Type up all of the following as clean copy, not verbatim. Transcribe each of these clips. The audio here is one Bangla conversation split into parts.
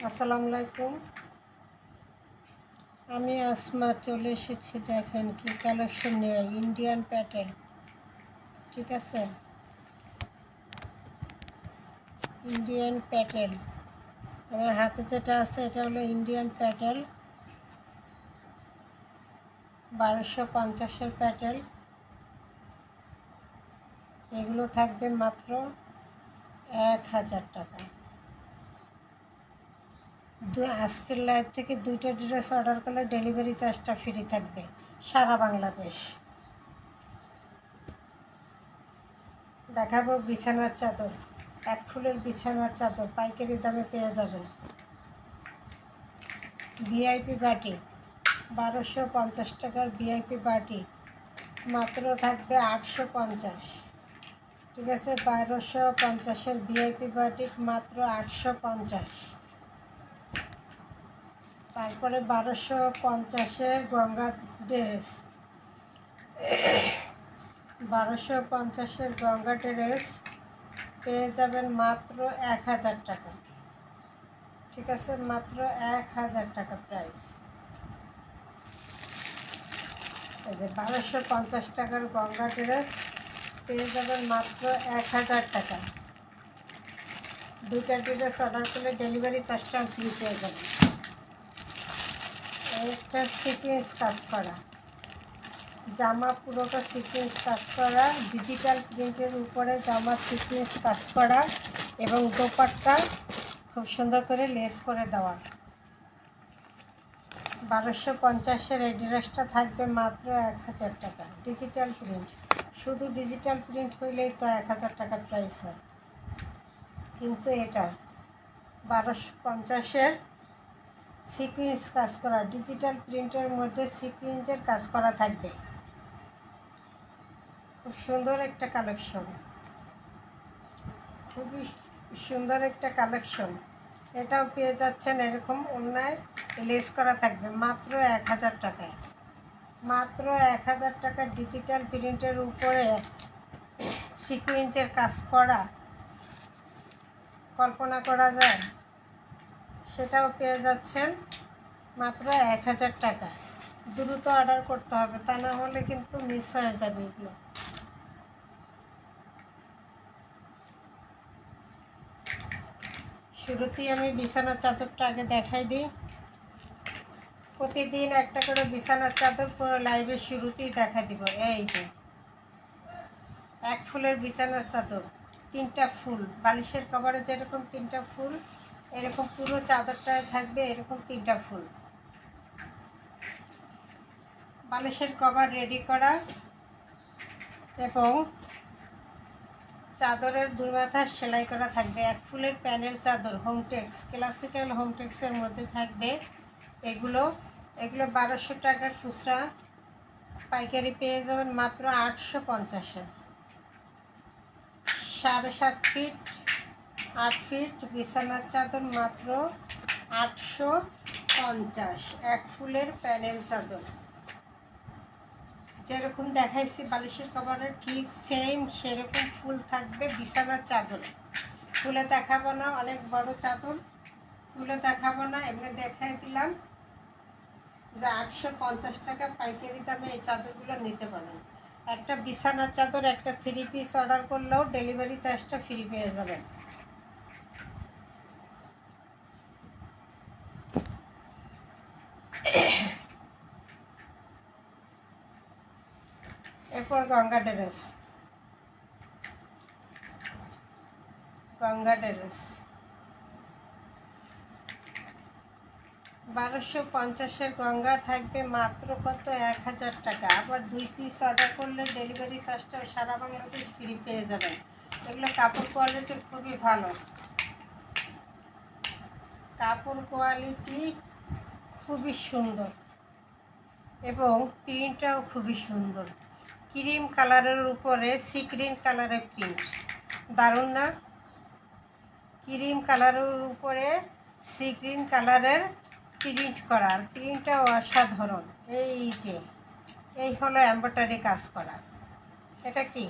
আসসালামু আলাইকুম। আমি আসমা চলে এসেছি। দেখেন কি কালেকশন নিয়ে, ইন্ডিয়ান প্যাটেল। ঠিক আছে, ইন্ডিয়ান প্যাটেল আমার হাতে যেটা আছে এটা হলো ইন্ডিয়ান প্যাটেল, 1250-এর প্যাটেল। এগুলো থাকবে মাত্র 1000 টাকা। আজকের লাইভ থেকে 2টা ড্রেস অর্ডার করলে ডেলিভারি চার্জটা ফ্রি থাকবে সারা বাংলাদেশ। দেখাবো বিছানার চাদর, এক ফুলের বিছানার চাদর পাইকারি দামে পেয়ে যাবেন। ভিআইপি বাটি, 1250 টাকার ভিআইপি বাটি মাত্র থাকবে 850। ঠিক আছে, 1250-এর ভিআইপি বাটি মাত্র 850। তারপরে 1250-এর গঙ্গা ড্রেস, 1250-এর গঙ্গা ড্রেস পেয়ে যাবেন মাত্র 1000 টাকা। ঠিক আছে, মাত্র 1000 টাকা প্রাইস। এই যে 1250 টাকার গঙ্গা ড্রেস পেয়ে যাবেন মাত্র 1000 টাকা। 2টা ড্রেস অর্ডার করলে ডেলিভারি চার্জটা ফ্রি পেয়ে যাবেন। একটা সিকোয়েন্স কাজ করা জামা, পুরোটা সিকোয়েন্স কাজ করা, ডিজিটাল প্রিন্টের উপরে জামা সিকোয়েন্স কাজ করা এবং দোপাট্টা খুব সুন্দর করে লেস করে দেওয়া। 1250-এর এই ড্রেসটা থাকবে মাত্র 1000 টাকা। ডিজিটাল প্রিন্ট, শুধু ডিজিটাল প্রিন্ট হইলেই তো 1000 টাকা প্রাইস হয়, কিন্তু এটা 1250-এর সিকোয়েন্স কাজ করা, ডিজিটাল প্রিন্টের মধ্যে সিকোয়েন্সের কাজ করা থাকবে। খুব সুন্দর একটা কালেকশন, খুবই সুন্দর একটা কালেকশন। এটাও পেয়ে যাচ্ছেন এরকম অন্যায় লেস করা থাকবে মাত্র 1000 টাকায়। মাত্র 1000 টাকা ডিজিটাল প্রিন্টের উপরে সিকোয়েন্সের কাজ করা, কল্পনা করা যায়, সেটাও পেয়ে যাচ্ছেন মাত্র 1000 টাকা। দ্রুত অর্ডার করতে হবে, তা না হলে কিন্তু মিস হয়ে যাবে এগুলো। শুরুতেই আমি বিছানার চাদরটা আগে দেখাই দিই। প্রতিদিন একটা করে বিছানার চাদর পুরো লাইভের শুরুতেই দেখা দিব। এই যে এক ফুলের বিছানার চাদর, 3টা ফুল, বালিশের কভারে যেরকম 3টা ফুল, এরকম পুরো চাদরটায় থাকবে এরকম 3টা ফুল। বালিশের কভার রেডি করা এবং চাদরের 2 মাথা সেলাই করা থাকবে। এক ফুলের প্যানেল চাদর, হোমটেক্স, ক্লাসিক্যাল হোমটেক্সের মধ্যে থাকবে এগুলো। 1200 টাকা খুচরা, পাইকারি পেয়ে যাবেন মাত্র 850-এ। 7.5 ফিট 8 ফিট বিছানার চাদর মাত্র 850। এক ফুলের প্যানেল চাদর যেরকম দেখাইছি বালিশের কভারের ঠিক সেম সেরকম ফুল থাকবে বিছানার চাদর। ফুলে দেখাবো না, অনেক বড় চাদর, ফুলে দেখাবো না, এমনি দেখাই দিলাম যে 850 টাকা পাইকারি দামে এই চাদরগুলো নিতে পারেন। একটা বিছানার চাদর, একটা 3 পিস অর্ডার করলেও ডেলিভারি চার্জটা ফ্রি পেয়ে যাবেন। এরপর গঙ্গা ড্রেস, গঙ্গা ড্রেস 1250-এর গঙ্গা থাকবে মাত্র কত 1000 টাকা। আবার 2 পিস অর্ডার করলে ডেলিভারি চার্জটা সারা বাংলাদেশ ফ্রি পেয়ে যাবেন। এগুলো কাপড় কোয়ালিটি খুবই ভালো, কাপড় কোয়ালিটি খুবই সুন্দর এবং প্রিন্টটাও খুবই সুন্দর। ক্রিম কালারের উপরে সি গ্রিন কালারের প্রিন্ট, দারুণ না? ক্রিম কালারের উপরে সি গ্রিন কালারের প্রিন্ট করা, আর প্রিন্টটাও অসাধারণ। এই যে এই হলো এমব্রয়ডারি কাজ করা। এটা কি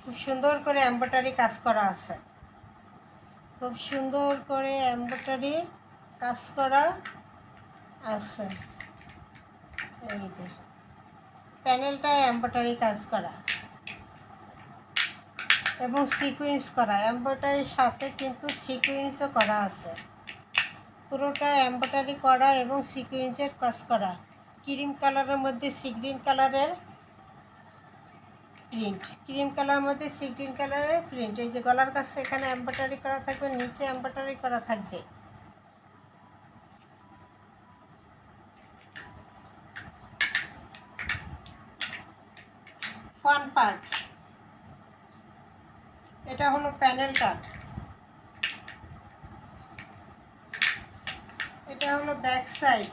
খুব সুন্দর করে এমব্রয়ডারি কাজ করা আছে, খুব সুন্দর করে এমব্রয়ডারি কাজ করা আছে। এই যে প্যানেলটা এমব্রয়ডারি কাজ করা এবং সিকোয়েন্স করা, এমব্রয়ডারির সাথে কিন্তু সিকোয়েন্সও করা আছে। পুরোটা এমব্রয়ডারি করা এবং সিকোয়েন্সের কাজ করা। ক্রিম কালারের মধ্যে সি গ্রিন কালারের প্রিন্ট, ক্রিম কালারের মধ্যে সি গ্রিন কালারের প্রিন্ট। এই যে গলার কাছে এখানে এমব্রয়ডারি করা থাকবে, নিচে এমব্রয়ডারি করা থাকবে। ফ্রন্ট পার্ট, এটা হলো প্যানেলটা, এটা হলো ব্যাক সাইড,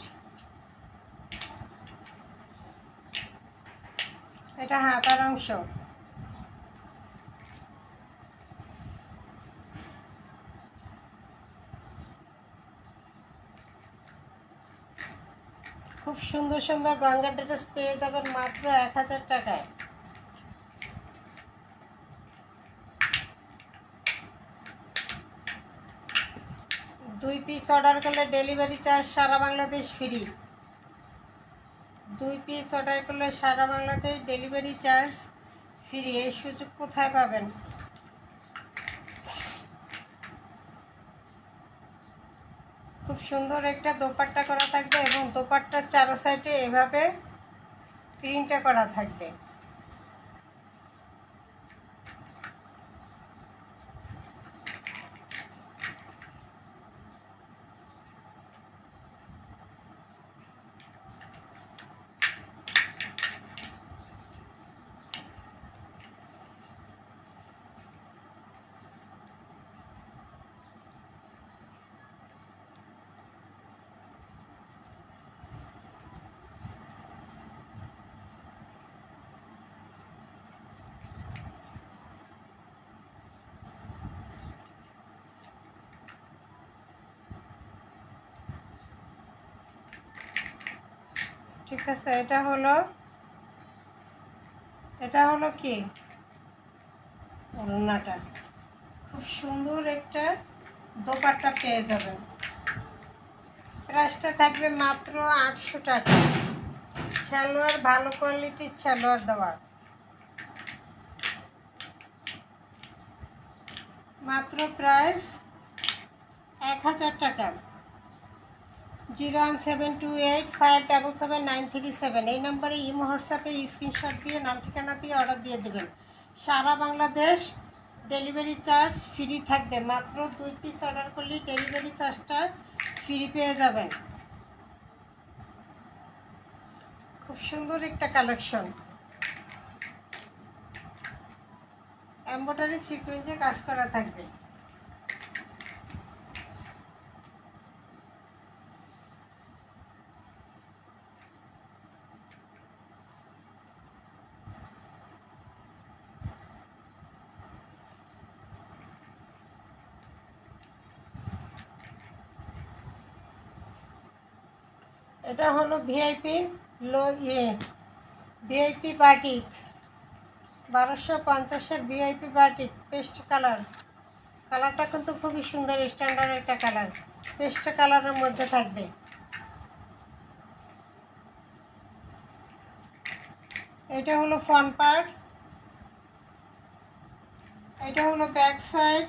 এটা হাতার অংশ। খুব সুন্দর সুন্দর গঙ্গা ড্রেস পেয়ে যাবেন মাত্র 1000 টাকায়। দুই পিস অর্ডার করলে ডেলিভারি চার্জ সারা বাংলাদেশ ফ্রি। 2 পিস অর্ডার করলে সারা বাংলাদেশ ডেলিভারি চার্জ ফ্রি। এই সুযোগ কোথায় পাবেন? খুব সুন্দর একটা দোপাট্টা করা থাকবে এবং দোপাট্টার চারো সাইডে এভাবে প্রিন্টটা করা থাকবে। ঠিক আছে, এটা হলো কি ওড়নাটা। খুব সুন্দর একটা দোপাট্টা পেয়ে যাবেন। প্রাইসটা থাকবে মাত্র 800 টাকা। সালোয়ার ভালো কোয়ালিটির সালোয়ার দেওয়া, মাত্র প্রাইস 1000 টাকা। 01728577937 এই নম্বরে ইমো হোয়াটসঅ্যাপে স্ক্রিনশট দিয়ে নাম ঠিকানা দিয়ে অর্ডার দিয়ে দেবেন। সারা বাংলাদেশ ডেলিভারি চার্জ ফ্রি থাকবে। মাত্র 2 পিস অর্ডার করলে ডেলিভারি চার্জটা ফ্রি পেয়ে যাবেন। খুব সুন্দর একটা কালেকশন, এমব্রয়ডারি সিকোয়েন্সে কাজ করা থাকবে। এটা হলো ভিআইপি ভিআইপি বাটিক, 1250-এর ভিআইপি বাটিক পেস্ট কালার। কালারটা কিন্তু খুবই সুন্দর, স্ট্যান্ডার্ড একটা কালার, পেস্ট কালারের মধ্যে থাকবে। এটা হলো ফ্রন্ট পার্ট, এটা হলো back side.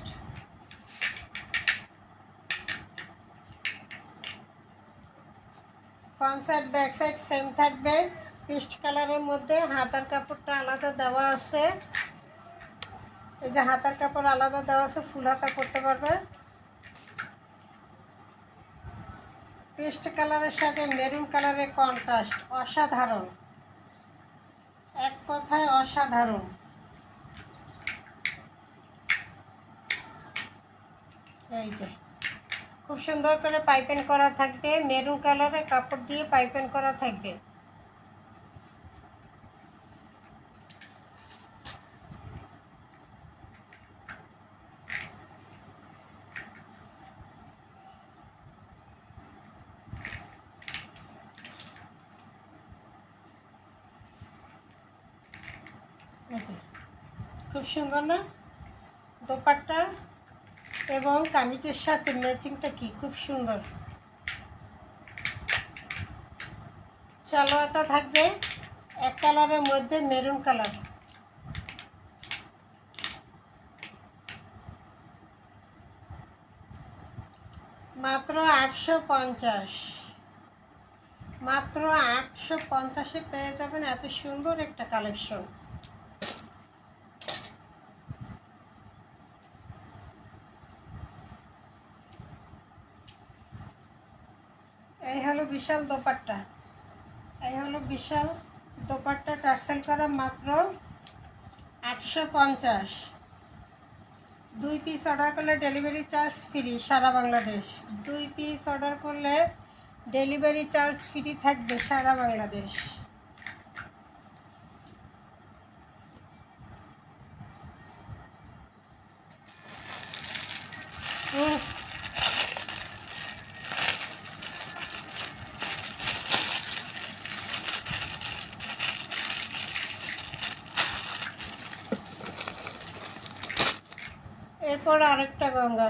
Front side back side same থাকবে, পেস্ট কালারের মধ্যে। হাতার কাপড়টা আলাদা দেওয়া আছে, এই যে হাতার কাপড় আলাদা দেওয়া আছে, ফুল হাতা করতে পারবে। পেস্ট কালারের সাথে মেরুন কালারের কন্ট্রাস্ট অসাধারণ, এক কথায় অসাধারণ। এই যে খুব সুন্দর করে পাইপিং করা থাকবে, মেরুন কালারের কাপড় দিয়ে পাইপিং করা থাকবে। খুব সুন্দর না দোপাট্টা এবং কামিজের সাথে ম্যাচিংটা কি খুব সুন্দর। সালোয়ারটা থাকবে এক কালারের মধ্যে মেরুন কালার। মাত্র 850, মাত্র 850-এ পেয়ে যাবেন এত সুন্দর একটা কালেকশন। এই হলো বিশাল দোপাট্টা, এই হলো বিশাল দোপাট্টা টার্সেল করা, মাত্র 850। 2 পিস অর্ডার করলে ডেলিভারি চার্জ ফ্রি সারা বাংলাদেশ। 2 পিস অর্ডার করলে ডেলিভারি চার্জ ফ্রি থাকবে সারা বাংলাদেশ। এরপর আরেকটা গঙ্গা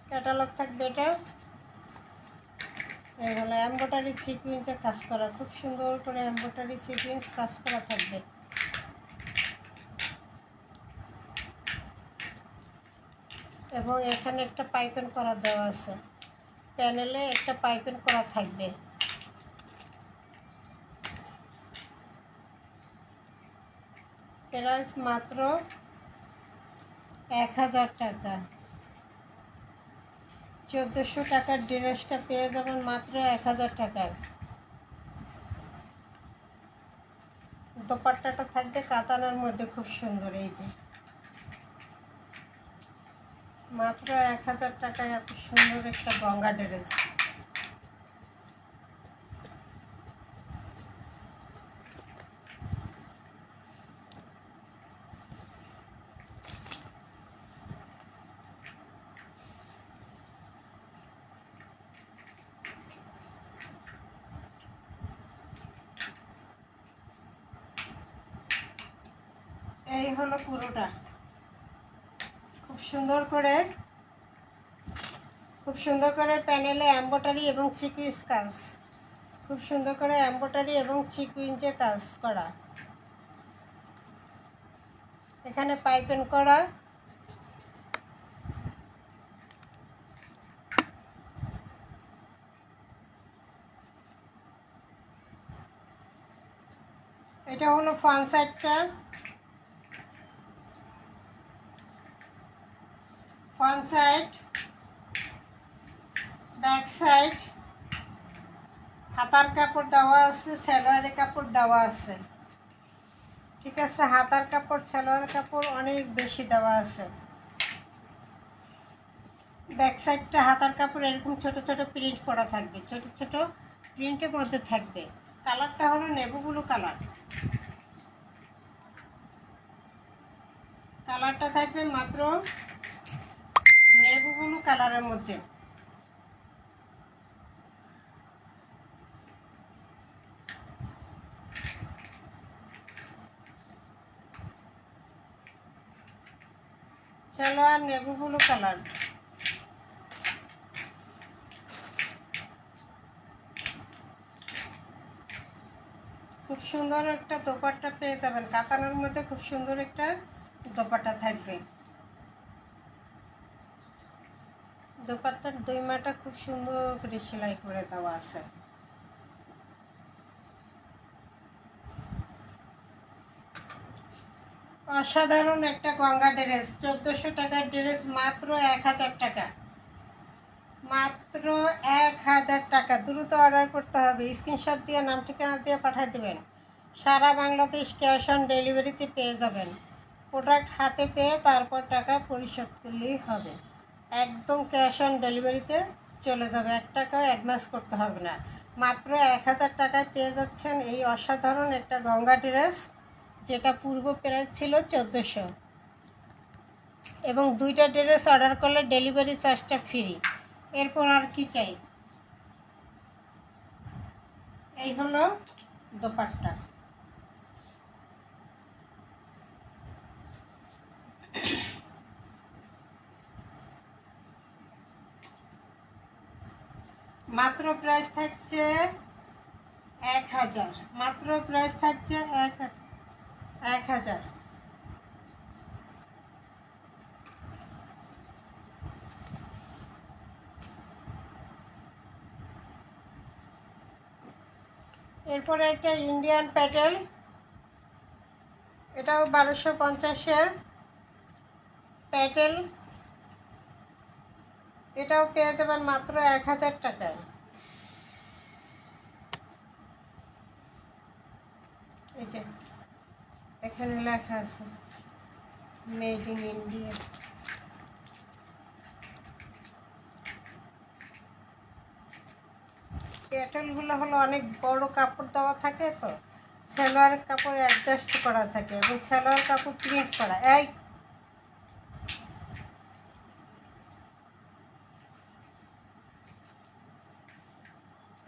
ক্যাটালগ থাকবে। এটা এগুলো এমব্রয়ডারি সিকোয়েন্সের কাজ করা, খুব সুন্দর করে এমব্রয়ডারি সিকোয়েন্স কাজ করা থাকবে। এবং এখানে একটা পাইপিং করা দেওয়া আছে, প্যানেলে একটা পাইপিং করা থাকবে। প্রাইস মাত্র 1000 টাকা। 1400 টাকার ড্রেসটা পেয়ে যাবেন মাত্র 1000 টাকায়। দোপাট্টাটা থাকবে কাতানের মধ্যে, খুব সুন্দর। এই যে মাত্র 1000 টাকায় এত সুন্দর একটা গঙ্গা ড্রেস। এই হলো পুরোটা, খুব সুন্দর করে প্যানেলে এমব্রয়ডারি এবং সিকুয়েন্স কাজ, খুব সুন্দর করে এমব্রয়ডারি এবং সিকুয়েন্সের কাজ করা। এখানে পাইপিং করা, এটা হলো ফ্রন্ট সাইডটা, ফ্রন্ট সাইড, ব্যাক সাইড। হাতার কাপড় দেওয়া আছে, সালোয়ারের কাপড় দেওয়া আছে, ঠিক আছে। হাতার কাপড় সালোয়ারের কাপড় অনেক বেশি দেওয়া আছে। ব্যাক সাইডটা হাতার কাপড় এরকম ছোট ছোট প্রিন্ট করা থাকবে, ছোট ছোট প্রিন্টের মধ্যে থাকবে। কালারটা হলো নেভি ব্লু কালার, কালারটা থাকবে মাত্র নেভি ব্লু কালারের মধ্যে। সালোয়ার নেভি ব্লু কালার, খুব সুন্দর একটা দোপাট্টা পেয়ে যাবেন কাতানের মধ্যে, খুব সুন্দর একটা দোপাট্টা থাকবে। দোপাট্টার দুই মাটা খুব সুন্দর করে সেলাই করে দেওয়া আছে। অসাধারণ একটা গঙ্গা ড্রেস, 1400 টাকার ড্রেস মাত্র 1000 টাকা, মাত্র 1000 টাকা। দ্রুত অর্ডার করতে হবে, স্ক্রিনশট দিয়ে নাম ঠিকানা দিয়ে পাঠিয়ে দেবেন। সারা বাংলাদেশ ক্যাশ অন ডেলিভারিতে পেয়ে যাবেন। প্রোডাক্ট হাতে পেয়ে তারপর টাকা পরিশোধ করলেই হবে, একদম ক্যাশ অন ডেলিভারিতে চলে যাবে, 1 টাকাও অ্যাডভান্স করতে হবে না। মাত্র 1000 টাকায় পেয়ে যাচ্ছেন এই অসাধারণ একটা গঙ্গা ড্রেস, যেটা পূর্ব প্রাইস ছিল 1400। এবং 2টা ড্রেস অর্ডার করলে ডেলিভারি চার্জটা ফ্রি। এরপর আর কি চাই? এই হলো দোপাট্টা, মাত্র প্রাইস থাকছে 1000, মাত্র প্রাইস থাকছে 1000। এরপরে একটা ইন্ডিয়ান প্যাটেল, এটাও 1250-এর প্যাটেল, এটাও পেয়ে যাবেন মাত্র 1000 টাকায়। এই যে এখানে লেখা আছে মেড ইন ইন্ডিয়া। প্যাটেলগুলো হলো অনেক বড় কাপড় দেওয়া থাকে, তো সালোয়ার কাপড় অ্যাডজাস্ট করা থাকে এবং সালোয়ার কাপড় প্রিন্ট করা।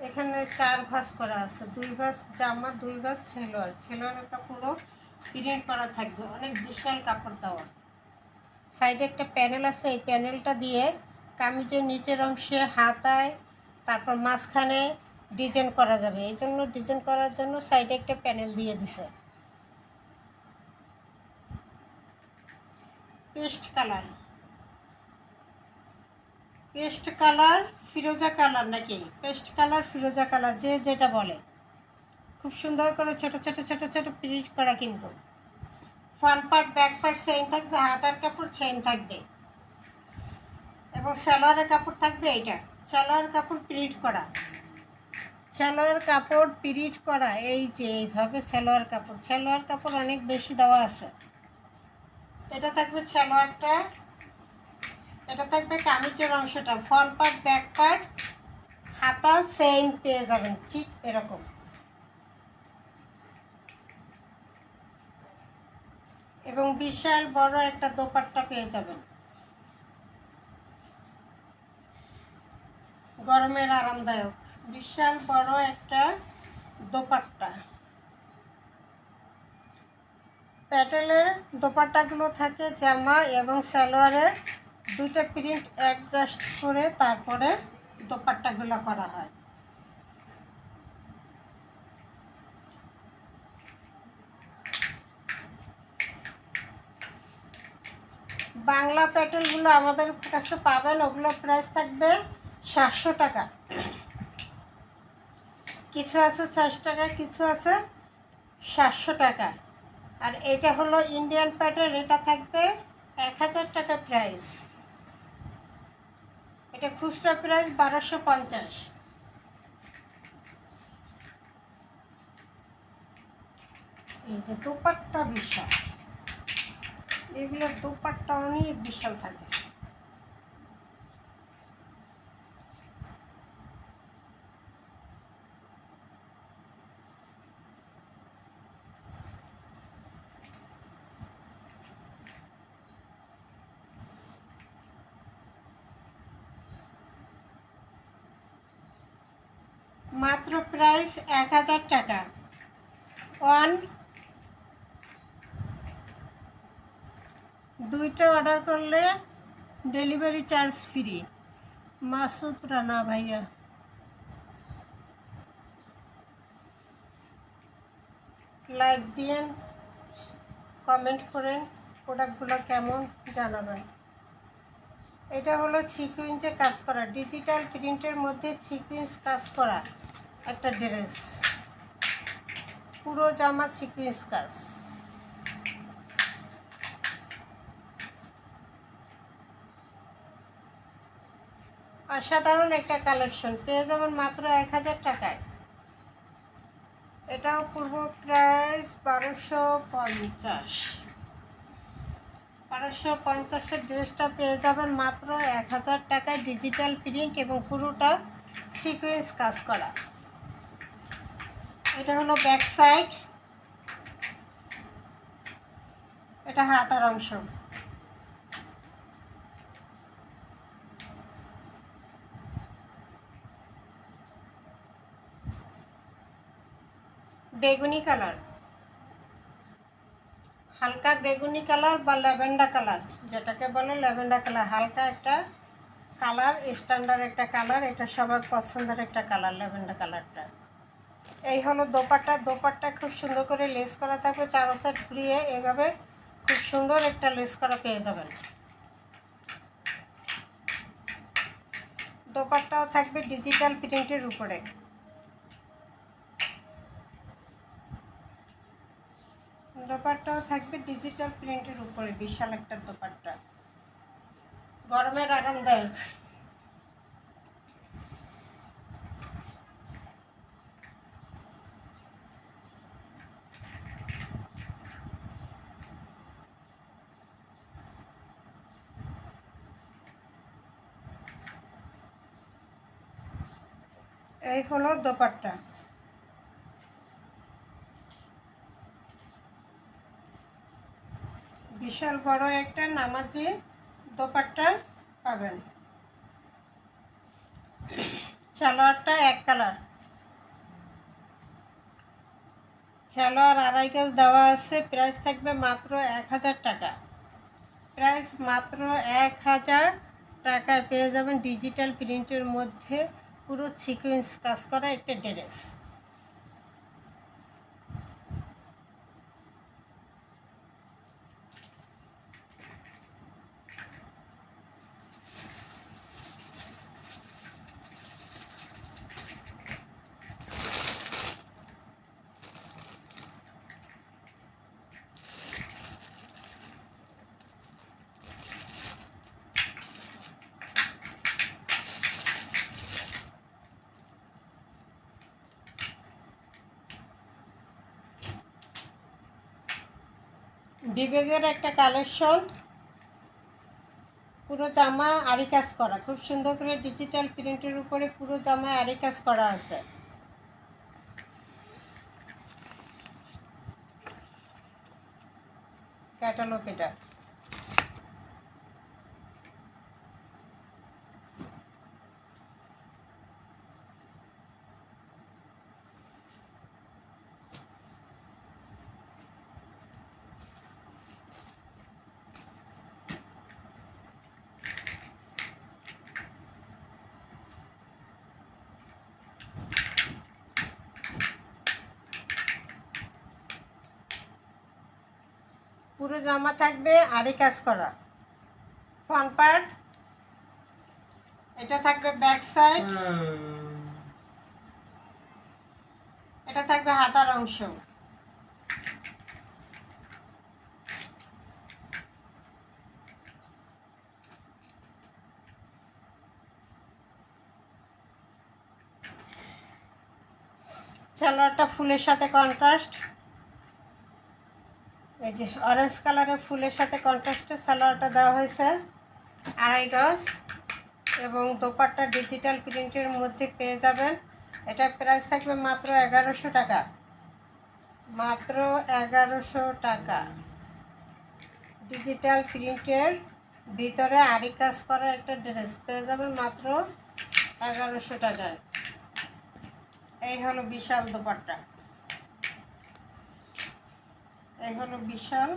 এখানে 4 ভাঁজ করা আছে, 2 ভাঁজ জামা, 2 ভাঁজ সালোয়ার। সালোয়ারের কাপড়ও প্রিন্ট করা থাকবে, অনেক বিশাল কাপড় দেওয়া। সাইডে একটা প্যানেল আছে, এই প্যানেলটা দিয়ে কামিজের নিচের অংশে, হাতায়, তারপর মাঝখানে ডিজাইন করা যাবে। এই জন্য ডিজাইন করার জন্য সাইডে একটা প্যানেল দিয়ে দিছে। পেস্ট কালার, পেস্ট কালার ফিরোজা কালার, নাকি পেস্ট কালার ফিরোজা কালার, যে যেটা বলে। খুব সুন্দর করে ছোট ছোট ছোট ছোট প্রিন্ট করা, কিন্তু front part back part same থাকবে, হাতার কাপড় সেম থাকবে এবং সালোয়ারের কাপড় থাকবে এইটা। সালোয়ার কাপড় প্রিন্ট করা, সালোয়ার কাপড় প্রিন্ট করা, এই যে এইভাবে সালোয়ার কাপড়। সালোয়ার কাপড় অনেক বেশি দেওয়া আছে। এটা থাকবে সালোয়ারটা, এটা থাকবে কামিজের অংশটা, ফ্রন্ট পার্ট ব্যাক পার্ট হাতা সেম পেয়ে যাবেন, ঠিক এরকম। এবং বিশাল বড় একটা দোপাট্টা পেয়ে যাবেন, গরমের আরামদায়ক বিশাল বড় একটা দোপাট্টা। প্যাটেলের দোপাট্টাগুলো থাকে জামা এবং সালোয়ারের দুইটা প্রিন্ট অ্যাডজাস্ট করে তারপরে দোপাট্টাগুলো করা হয়। বাংলা প্যাটেলগুলো আমাদের কাছে পাবেন, ওগুলো প্রাইস থাকবে 700 টাকা। কিছু আছে 400 টাকা, কিছু আছে 700 টাকা। আর এটা হলো ইন্ডিয়ান প্যাটেল, এটা থাকবে 1000 টাকা প্রাইস। এটা খুচরা প্রাইস 1250। এই যে দোপাট্টা বিশাল, এগুলোর দোপাট্টা অনেক বিশাল থাকে। মাত্র প্রাইস 1000 টাকা। দুইটা অর্ডার করলে delivery charge free. Masud Rana ভাইয়া, লাইক দিয়েন, কমেন্ট করেন, প্রোডাক্টগুলো কেমন জানাবেন। এটা হলো সিকুয়েন্সে কাজ করা, ডিজিটাল প্রিন্টের মধ্যে সিকুয়েন্স কাজ করা একটা ড্রেস, পুরো জামা সিকুয়েন্স কাজ। অসাধারণ একটা কালেকশন পেয়ে যাবেন মাত্র 1000 টাকায়। এটাও পূর্ব প্রাইস 1250। 1250-এর ড্রেসটা পেয়ে যাবেন মাত্র 1000 টাকায়, ডিজিটাল প্রিন্ট এবং পুরোটা সিকুয়েন্স কাজ করা। এটা হলো ব্যাক সাইড, এটা হাতার অংশ। বেগুনি কালার, হালকা বেগুনি কালার বা ল্যাভেন্ডার কালার, যেটাকে বলে ল্যাভেন্ডার কালার, হালকা একটা কালার, স্ট্যান্ডার্ড একটা কালার, এটা সবার পছন্দের একটা কালার ল্যাভেন্ডার কালারটা। এই হলো দোপাট্টা। দোপাট্টা খুব সুন্দর করে লেস করা থাকবে, চারো সাইড ঘুরিয়ে এভাবে খুব সুন্দর একটা লেস করা পেয়ে যাবেন। দোপাট্টাও থাকবে ডিজিটাল প্রিন্টের উপরে। দোপাট্টাও থাকবে ডিজিটাল প্রিন্টের উপরে, বিশাল একটা দোপাট্টা, গরমের আরামদায়ক। এই হলো দোপাট্টা। বিশাল বড় একটা নামাজি দোপাট্টা পাবেন। সালোয়ারটা এক কালার, সালোয়ার আড়াই গজ দেওয়া আছে। প্রাইস থাকবে মাত্র 1000 টাকা। প্রাইস মাত্র 1000 টাকায় পেয়ে যাবেন ডিজিটাল প্রিন্টের মধ্যে পুরো সিকোয়েন্স কাজ করা একটা ড্রেস। বিবেকের একটা কালেকশন, পুরো জামা আরি কাজ করা, খুব সুন্দর করে ডিজিটাল প্রিন্টের উপরে পুরো জামায় আরি কাজ করা আছে। ক্যাটালগ এটা। পুরো জামা থাকবে আরি কাজ করা। ফ্রন্ট পার্ট এটা থাকবে, ব্যাক সাইড এটা থাকবে হাতার অংশ। সালোয়ারটা ফুলের সাথে কন্ট্রাস্ট, এই যে অরেঞ্জ কালারের ফুলের সাথে কন্ট্রাস্টের সালোয়ারটা দেওয়া হয়েছে, আড়াই গজ, এবং দোপাট্টা ডিজিটাল প্রিন্টের মধ্যে পেয়ে যাবেন। এটা প্রাইস থাকবে মাত্র 1100 টাকা। মাত্র 1100 টাকা। ডিজিটাল প্রিন্টের ভিতরে আরি কাজ করা একটা ড্রেস পেয়ে যাবেন মাত্র 1100 টাকায়। এই হলো বিশাল দোপাট্টা, এই হলো বিশাল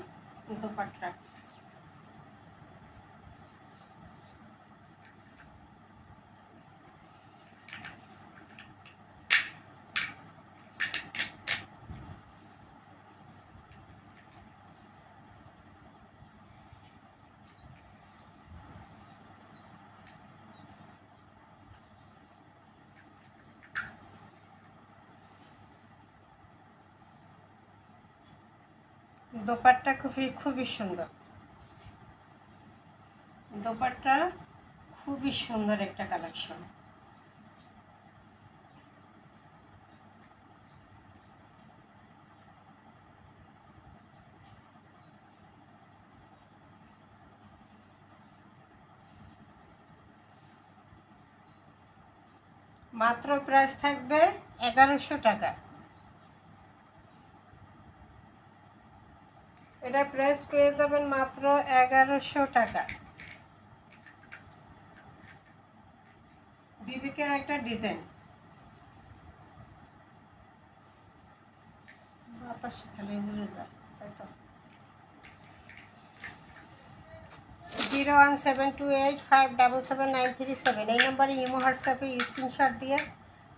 দোপাট্টা। দোপাট্টা খুবই সুন্দর, দোপাট্টা খুবই সুন্দর একটা কালেকশন। মাত্র প্রাইস থাকবে 1100 টাকা। এটা প্রাইস পেয়ে যাবেন মাত্র 1100 টাকা। বিবেকের একটা ডিজাইন, বাতাস খালি উড়ে যায়, তাই তো। 01728577937 এই নম্বরে ইমো হোয়াটসঅ্যাপে স্ক্রিনশট দিয়ে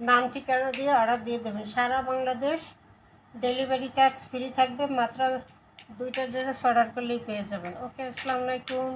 নাম ঠিকানা দিয়ে অর্ডার দিয়ে দেবেন। সারা বাংলাদেশ ডেলিভারি চার্জ ফ্রি থাকবে, মাত্র 2টা ড্রেস অর্ডার করলেই পেয়ে যাবেন। ওকে, আসসালামু আলাইকুম।